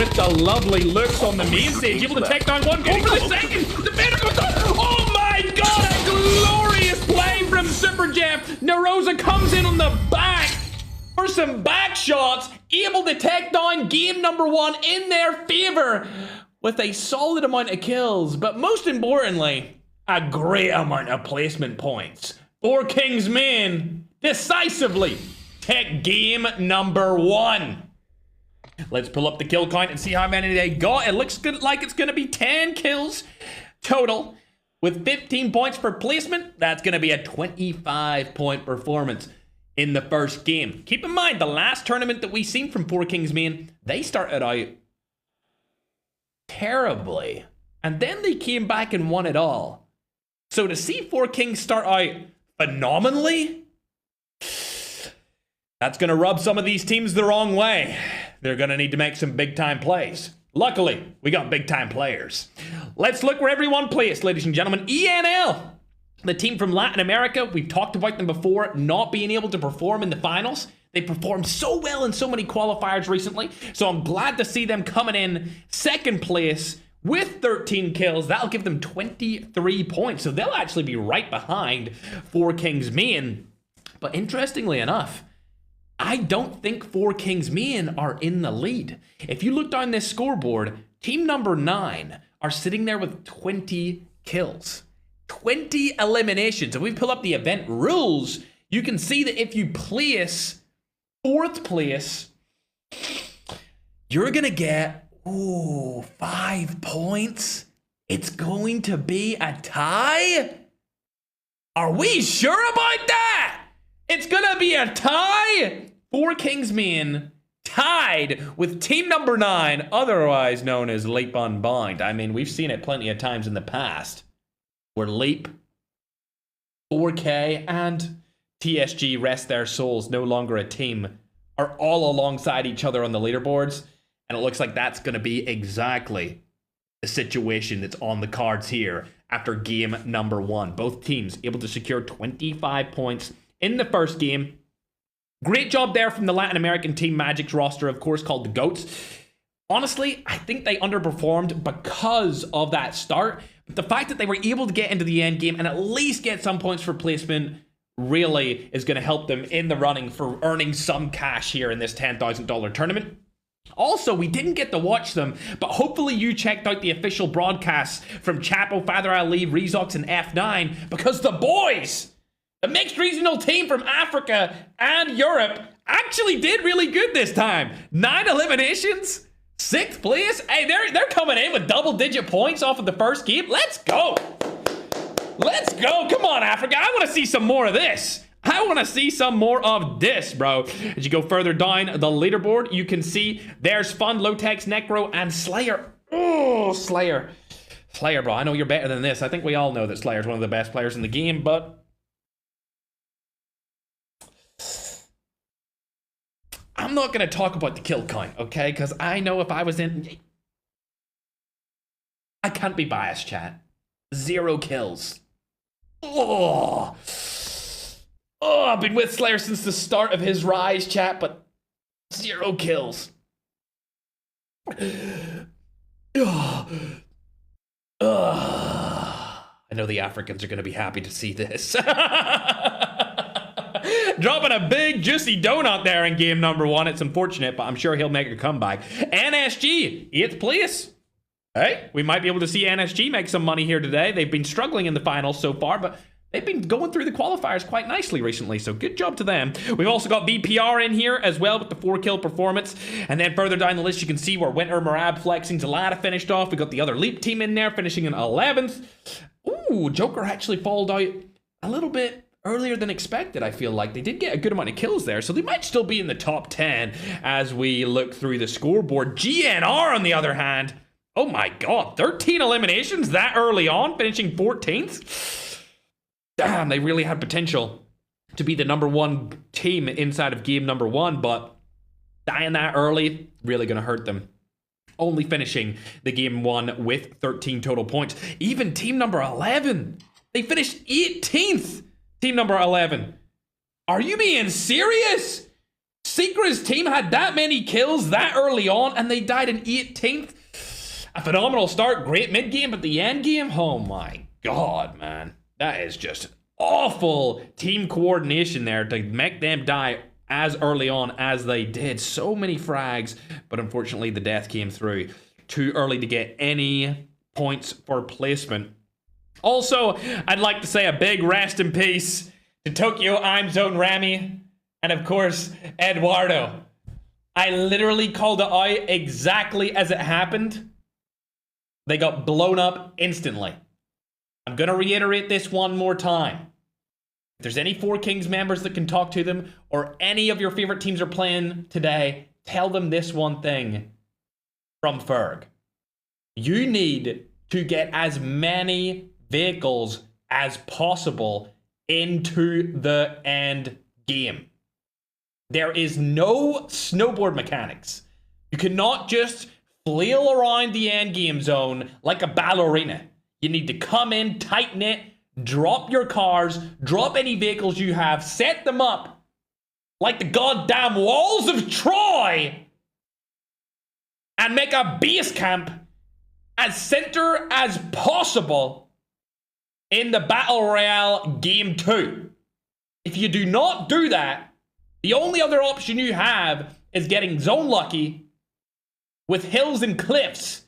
with the lovely looks on the main stage, able to take down one, go for the second. Defender goes up. Oh my god, a glorious play from Super Jeff. Narosa comes in on the back for some back shots, able to take down game number 1 in their favor with a solid amount of kills, but most importantly, a great amount of placement points. Four Kings main decisively take game number 1. Let's pull up the kill count and see how many they got. It looks good, like it's going to be 10 kills total with 15 points per placement. That's going to be a 25-point performance in the first game. Keep in mind, the last tournament that we seen from Four Kings main, they started out terribly, and then they came back and won it all. So to see Four Kings start out phenomenally, that's going to rub some of these teams the wrong way. They're going to need to make some big-time plays. Luckily, we got big-time players. Let's look where everyone plays, ladies and gentlemen. ENL, the team from Latin America. We've talked about them before, not being able to perform in the finals. They performed so well in so many qualifiers recently, so I'm glad to see them coming in second place with 13 kills. That'll give them 23 points, so they'll actually be right behind Four Kings main. But interestingly enough, I don't think Four Kings main are in the lead. If you look down this scoreboard, team number 9 are sitting there with 20 kills. 20 eliminations. If we pull up the event rules, you can see that if you place 4th place, you're gonna get 5 points. It's going to be a tie? Are we sure about that? It's gonna be a tie? Four Kings main tied with team number 9, otherwise known as Leap Unbind. I mean, we've seen it plenty of times in the past where Leap, 4K, and TSG, rest their souls, no longer a team, are all alongside each other on the leaderboards. And it looks like that's going to be exactly the situation that's on the cards here after game number 1. Both teams able to secure 25 points in the first game. Great job there from the Latin American team, Magic's roster, of course, called the GOATs. Honestly, I think they underperformed because of that start. But the fact that they were able to get into the end game and at least get some points for placement really is going to help them in the running for earning some cash here in this $10,000 tournament. Also, we didn't get to watch them, but hopefully you checked out the official broadcasts from Chapo, Father Ali, Rezox, and F9, because the boys, the mixed regional team from Africa and Europe, actually did really good this time. 9 eliminations, 6th place. Hey, they're coming in with double-digit points off of the first game. Let's go. Let's go. Come on, Africa. I want to see some more of this. I want to see some more of this, bro. As you go further down the leaderboard, you can see there's Fun, Lotex, Necro, and Slayer. Oh, Slayer. Slayer, bro. I know you're better than this. I think we all know that Slayer's one of the best players in the game, but I'm not going to talk about the kill count, okay? Because I know if I was in... I can't be biased, chat. 0 kills. Oh, I've been with Slayer since the start of his rise, chat, but 0 kills. I know the Africans are going to be happy to see this. Dropping a big juicy donut there in game number 1. It's unfortunate, but I'm sure he'll make a comeback. NSG, 8th place. Hey, we might be able to see NSG make some money here today. They've been struggling in the finals so far, but they've been going through the qualifiers quite nicely recently, so good job to them. We've also got VPR in here as well with the 4-kill performance. And then further down the list, you can see where Winter, Marab, Flexing, Zalata finished off. We got the other Leap team in there, finishing in 11th. Ooh, Joker actually followed out a little bit earlier than expected, I feel like. They did get a good amount of kills there, so they might still be in the top 10 as we look through the scoreboard. GNR, on the other hand, oh my god, 13 eliminations that early on, finishing 14th. Damn, they really had potential to be the number 1 team inside of game number 1, but dying that early, really going to hurt them. Only finishing the game 1 with 13 total points. Even team number 11, they finished 18th. Team number 11. Are you being serious? Secret's team had that many kills that early on, and they died in 18th. A phenomenal start, great mid-game, but the end game, oh my god, man. That is just awful team coordination there to make them die as early on as they did. So many frags, but unfortunately the death came through too early to get any points for placement. Also, I'd like to say a big rest in peace to Tokyo I'm Zone Rami and of course Eduardo. I literally called it out exactly as it happened. They got blown up instantly. I'm gonna reiterate this one more time. If there's any Four Kings members that can talk to them, or any of your favorite teams are playing today, tell them this one thing from Ferg. You need to get as many vehicles as possible into the end game. There is no snowboard mechanics. You cannot just flail around the end game zone like a ballerina. You need to come in, tighten it, drop your cars, drop any vehicles you have, set them up like the goddamn walls of Troy, and make a base camp as center as possible in the Battle Royale Game 2. If you do not do that, the only other option you have is getting zone lucky with hills and cliffs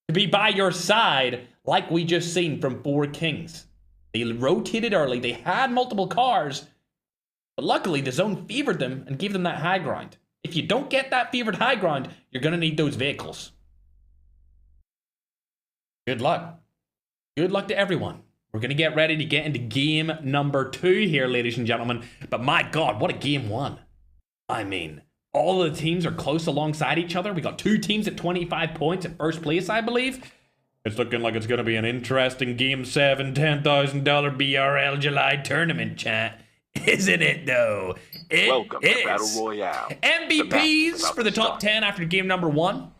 to be by your side, like we just seen from Four Kings. They rotated early, they had multiple cars, but luckily the zone favored them and gave them that high ground. If you don't get that favored high ground, you're going to need those vehicles. Good luck. Good luck to everyone. We're going to get ready to get into game number 2 here, ladies and gentlemen. But my god, what a game 1. I mean, all of the teams are close alongside each other. We got 2 teams at 25 points at first place, I believe. It's looking like it's going to be an interesting Game 7 $10,000 BRL July tournament, chat. Isn't it, though? Welcome to Battle Royale. MVPs for the top 10 after game number 1.